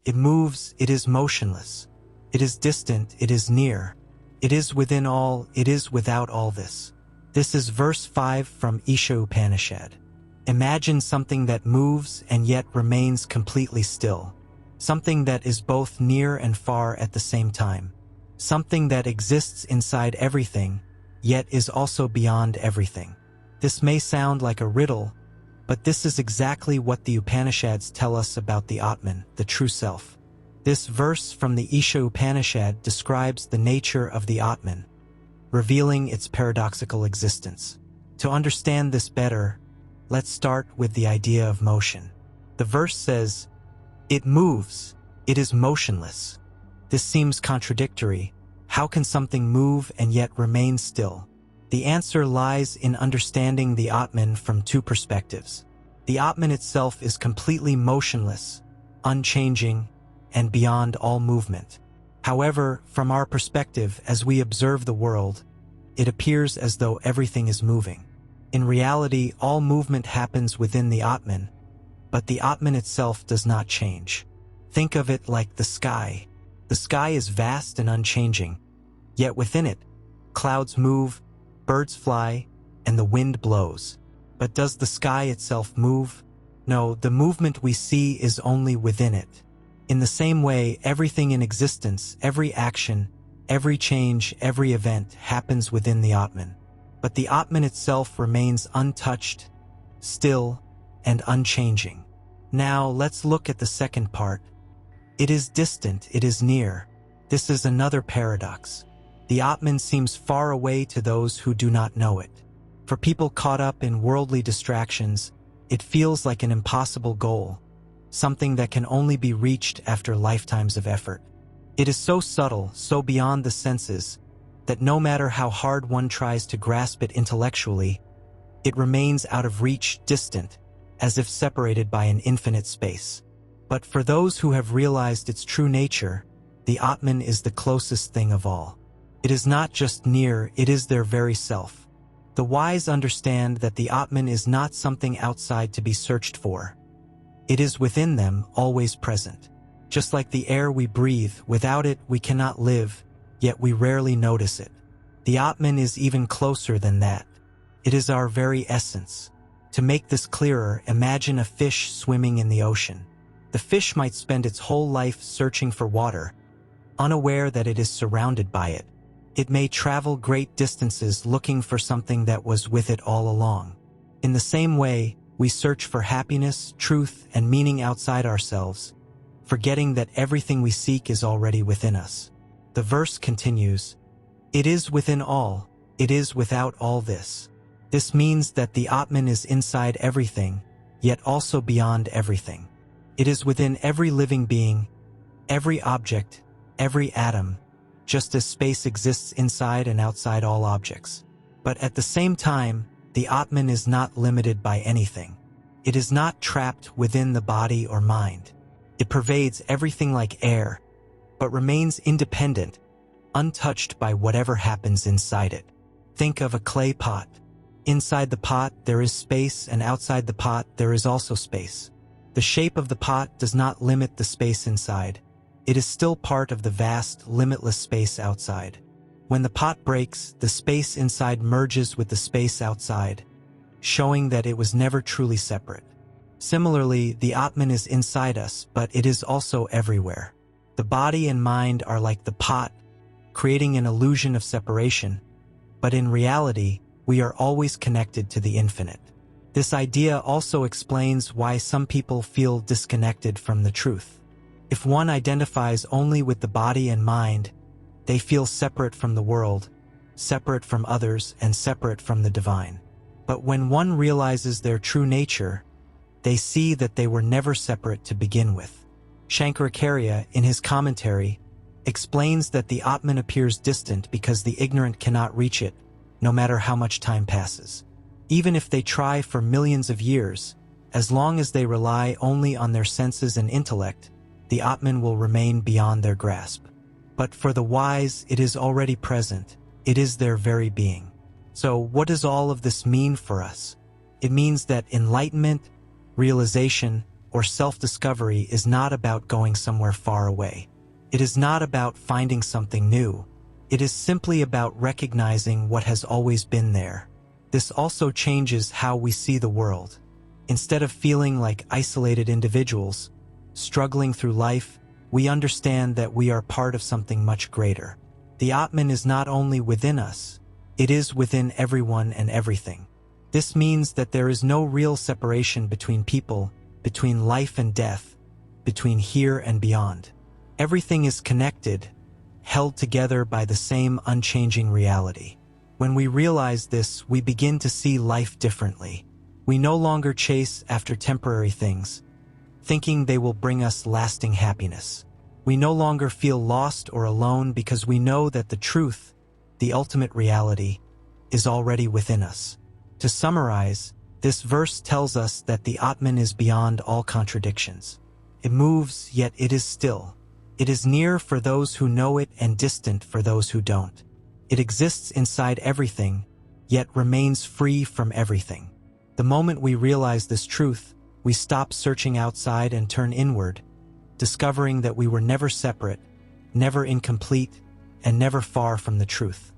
It moves, it is motionless. It is distant, it is near. It is within all, it is without all this. This is verse 5 from Isha Upanishad. Imagine something that moves and yet remains completely still. Something that is both near and far at the same time. Something that exists inside everything, yet is also beyond everything. This may sound like a riddle, but this is exactly what the Upanishads tell us about the Atman, the true self. This verse from the Isha Upanishad describes the nature of the Atman, revealing its paradoxical existence. To understand this better, let's start with the idea of motion. The verse says, "It moves, it is motionless." This seems contradictory. How can something move and yet remain still? The answer lies in understanding the Atman from two perspectives. The Atman itself is completely motionless, unchanging, and beyond all movement. However, from our perspective, as we observe the world, it appears as though everything is moving. In reality, all movement happens within the Atman, but the Atman itself does not change. Think of it like the sky. The sky is vast and unchanging, yet within it, clouds move, birds fly, and the wind blows. But does the sky itself move? No, the movement we see is only within it. In the same way, everything in existence, every action, every change, every event happens within the Atman. But the Atman itself remains untouched, still, and unchanging. Now let's look at the second part. It is distant, it is near. This is another paradox. The Atman seems far away to those who do not know it. For people caught up in worldly distractions, it feels like an impossible goal, something that can only be reached after lifetimes of effort. It is so subtle, so beyond the senses, that no matter how hard one tries to grasp it intellectually, it remains out of reach, distant, as if separated by an infinite space. But for those who have realized its true nature, the Atman is the closest thing of all. It is not just near, it is their very self. The wise understand that the Atman is not something outside to be searched for. It is within them, always present. Just like the air we breathe, without it we cannot live, yet we rarely notice it. The Atman is even closer than that. It is our very essence. To make this clearer, imagine a fish swimming in the ocean. The fish might spend its whole life searching for water, unaware that it is surrounded by it. It may travel great distances looking for something that was with it all along. In the same way, we search for happiness, truth, and meaning outside ourselves, forgetting that everything we seek is already within us. The verse continues, "It is within all, it is without all this." This means that the Atman is inside everything, yet also beyond everything. It is within every living being, every object, every atom, just as space exists inside and outside all objects. But at the same time, the Atman is not limited by anything. It is not trapped within the body or mind. It pervades everything like air, but remains independent, untouched by whatever happens inside it. Think of a clay pot. Inside the pot there is space, and outside the pot there is also space. The shape of the pot does not limit the space inside. It is still part of the vast, limitless space outside. When the pot breaks, the space inside merges with the space outside, showing that it was never truly separate. Similarly, the Atman is inside us, but it is also everywhere. The body and mind are like the pot, creating an illusion of separation, but in reality, we are always connected to the infinite. This idea also explains why some people feel disconnected from the truth. If one identifies only with the body and mind, they feel separate from the world, separate from others, and separate from the divine. But when one realizes their true nature, they see that they were never separate to begin with. Shankaracharya, in his commentary, explains that the Atman appears distant because the ignorant cannot reach it, no matter how much time passes. Even if they try for millions of years, as long as they rely only on their senses and intellect, the Atman will remain beyond their grasp. But for the wise, it is already present. It is their very being. So what does all of this mean for us? It means that enlightenment, realization, or self-discovery is not about going somewhere far away. It is not about finding something new. It is simply about recognizing what has always been there. This also changes how we see the world. Instead of feeling like isolated individuals, struggling through life, we understand that we are part of something much greater. The Atman is not only within us, it is within everyone and everything. This means that there is no real separation between people, between life and death, between here and beyond. Everything is connected, held together by the same unchanging reality. When we realize this, we begin to see life differently. We no longer chase after temporary things, thinking they will bring us lasting happiness. We no longer feel lost or alone because we know that the truth, the ultimate reality, is already within us. To summarize, this verse tells us that the Atman is beyond all contradictions. It moves, yet it is still. It is near for those who know it and distant for those who don't. It exists inside everything, yet remains free from everything. The moment we realize this truth, we stop searching outside and turn inward, discovering that we were never separate, never incomplete, and never far from the truth.